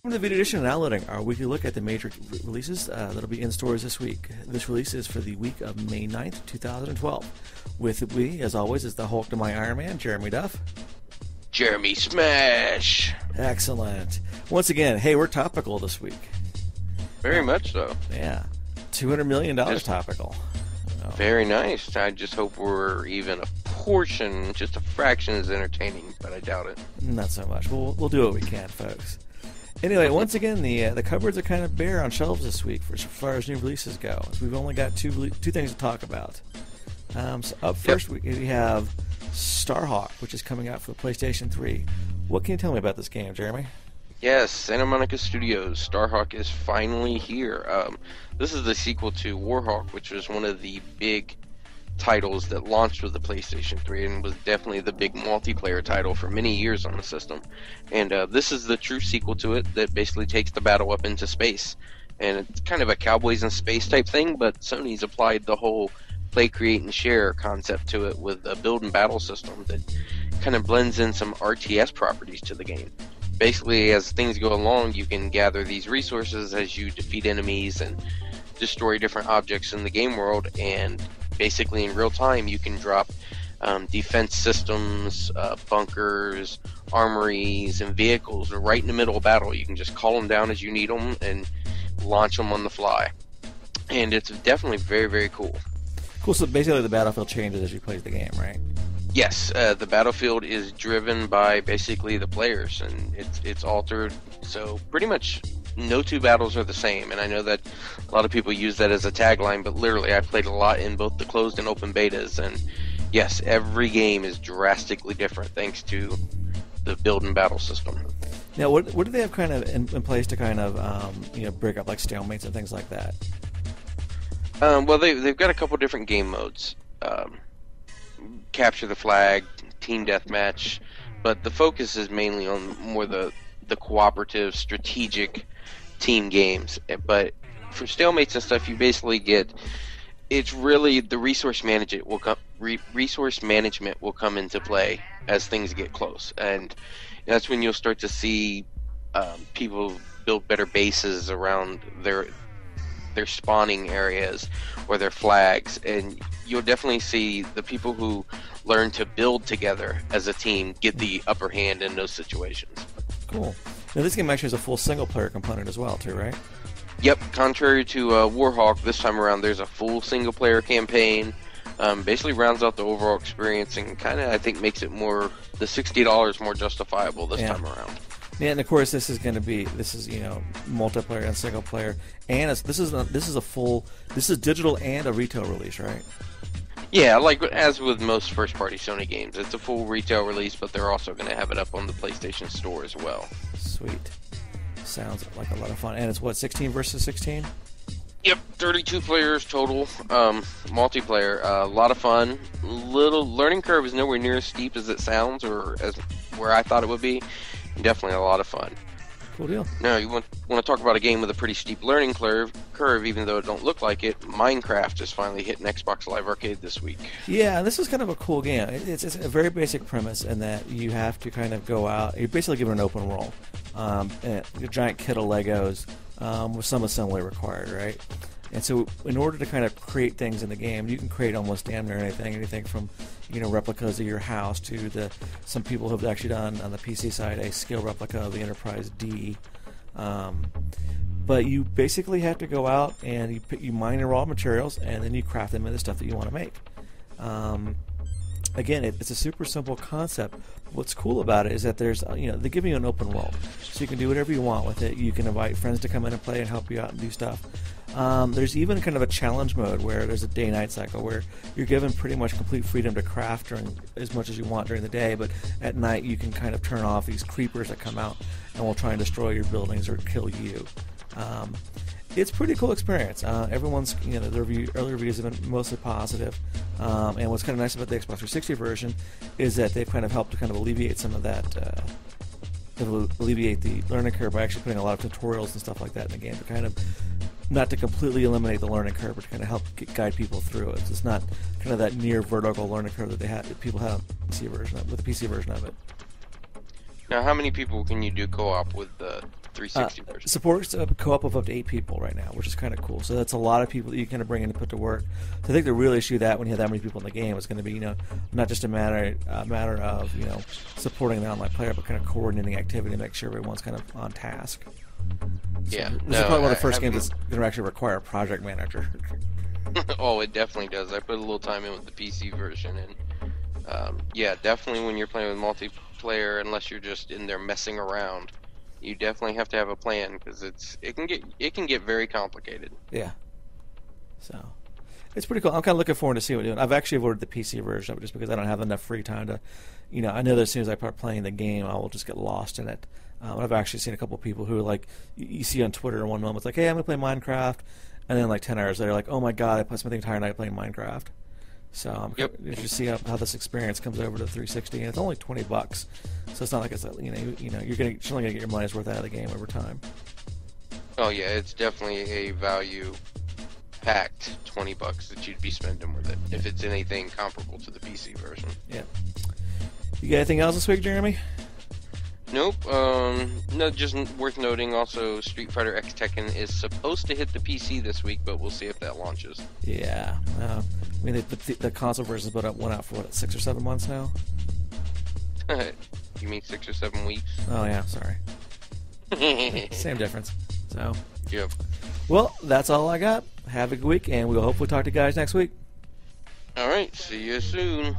From the video edition of Downloading, our weekly look at the major releases that'll be in stores this week. This release is for the week of May 9th, 2012. With me, as always, is the Hulk to my Iron Man, Jeremy Duff. Jeremy Smash! Excellent. Once again, hey, we're topical this week. Very much so. Yeah. $200 million topical. Oh. Very nice. I just hope we're even a portion, just a fraction as entertaining, but I doubt it. Not so much. We'll do what we can, folks. Anyway, once again, the cupboards are kind of bare on shelves this week as far as new releases go. We've only got two things to talk about. So up first, we have Starhawk, which is coming out for the PlayStation 3. What can you tell me about this game, Jeremy? Yes, Santa Monica Studios, Starhawk is finally here. This is the sequel to Warhawk, which was one of the big titles that launched with the PlayStation 3 and was definitely the big multiplayer title for many years on the system. And this is the true sequel to it that basically takes the battle up into space. And it's kind of a Cowboys in Space type thing, but Sony's applied the whole play, create, and share concept to it with a build and battle system that kind of blends in some RTS properties to the game. Basically, as things go along, you can gather these resources as you defeat enemies and destroy different objects in the game world, and basically in real time you can drop defense systems, bunkers, armories, and vehicles right in the middle of battle. You can just call them down as you need them and launch them on the fly. And it's definitely very, very cool. Cool, so basically the battlefield changes as you play the game, right? Yes, the battlefield is driven by basically the players, and it's altered, so pretty much no two battles are the same. And I know that a lot of people use that as a tagline, but literally I played a lot in both the closed and open betas, and yes, every game is drastically different thanks to the build and battle system. Now, what do they have kind of in place to kind of break up like stalemates and things like that? Well, they've got a couple different game modes. Capture the flag, team deathmatch, but the focus is mainly on more the cooperative, strategic team games. But for stalemates and stuff, you basically get, it's really the resource management will come into play as things get close, and that's when you'll start to see people build better bases around their spawning areas or their flags, and you'll definitely see the people who learn to build together as a team get the upper hand in those situations. Cool. Now this game actually has a full single player component as well too, right? Yep, contrary to Warhawk, this time around there's a full single player campaign. Basically rounds out the overall experience and kind of, I think, makes it more, the $60 more justifiable this time around. Yeah, and of course this is multiplayer and single player, and this is digital and a retail release, right? Yeah, like as with most first-party Sony games, it's a full retail release, but they're also going to have it up on the PlayStation Store as well. Sweet, sounds like a lot of fun, and it's what, 16 versus 16? Yep, 32 players total. Multiplayer, a lot of fun. Little learning curve is nowhere near as steep as it sounds, or as where I thought it would be. Definitely a lot of fun. Cool deal. Now, you want to talk about a game with a pretty steep learning curve, even though it don't look like it. Minecraft is finally hitting Xbox Live Arcade this week. Yeah, this is kind of a cool game. It's a very basic premise in that you have to kind of go out. You're basically given an open world, a giant kit of Legos with some assembly required, right? And so in order to kind of create things in the game, you can create almost damn near anything from replicas of your house to some people have actually done on the PC side a scale replica of the Enterprise D. But you basically have to go out and you mine your raw materials and then you craft them into stuff that you want to make. Again, it's a super simple concept. What's cool about it is that there's, they give you an open world, so you can do whatever you want with it. You can invite friends to come in and play and help you out and do stuff. There's even kind of a challenge mode where there's a day-night cycle where you're given pretty much complete freedom to craft during as much as you want during the day, but at night you can kind of turn off these creepers that come out and will try and destroy your buildings or kill you. It's a pretty cool experience. Everyone's, the early reviews have been mostly positive. And what's kind of nice about the Xbox 360 version is that they've kind of helped to kind of alleviate some of that, alleviate the learning curve by actually putting a lot of tutorials and stuff like that in the game to kind of, not to completely eliminate the learning curve, but to kind of help guide people through it. It's not kind of that near vertical learning curve that people have with the PC version of it. Now, how many people can you do co-op with the 360 version. Supports a co-op of up to 8 people right now, which is kind of cool. So that's a lot of people that you kind of bring in and put to work. So I think the real issue that when you have that many people in the game is going to be, not just a matter of supporting the online player, but kind of coordinating activity to make sure everyone's kind of on task. So Yeah, this is probably one of the first games that's going to actually require a project manager. Oh, it definitely does. I put a little time in with the PC version, and yeah, definitely when you're playing with multiplayer, unless you're just in there messing around, you definitely have to have a plan because it can get very complicated. Yeah. So it's pretty cool. I'm kind of looking forward to see what we're doing. I've actually ordered the PC version of it just because I don't have enough free time to, I know that as soon as I start playing the game, I will just get lost in it. I've actually seen a couple of people who, like, you see on Twitter in one moment, it's like, hey, I'm going to play Minecraft. And then, like, 10 hours later, like, oh my god, I spent the entire night playing Minecraft. So I'm interested to see how this experience comes over to 360. And it's only $20. So it's not like it's, you're only going to get your money's worth out of the game over time. Oh, yeah, it's definitely a value-packed $20 that you'd be spending with it if it's anything comparable to the PC version. Yeah. You got anything else this week, Jeremy? Nope. No, just worth noting also, Street Fighter X Tekken is supposed to hit the PC this week, but we'll see if that launches. Yeah. I mean, the console version's went out for, 6 or 7 months now? You mean 6 or 7 weeks? Oh, yeah, sorry. Same difference. So. Yep. Well, that's all I got. Have a good week, and we'll hopefully talk to you guys next week. Alright, see you soon.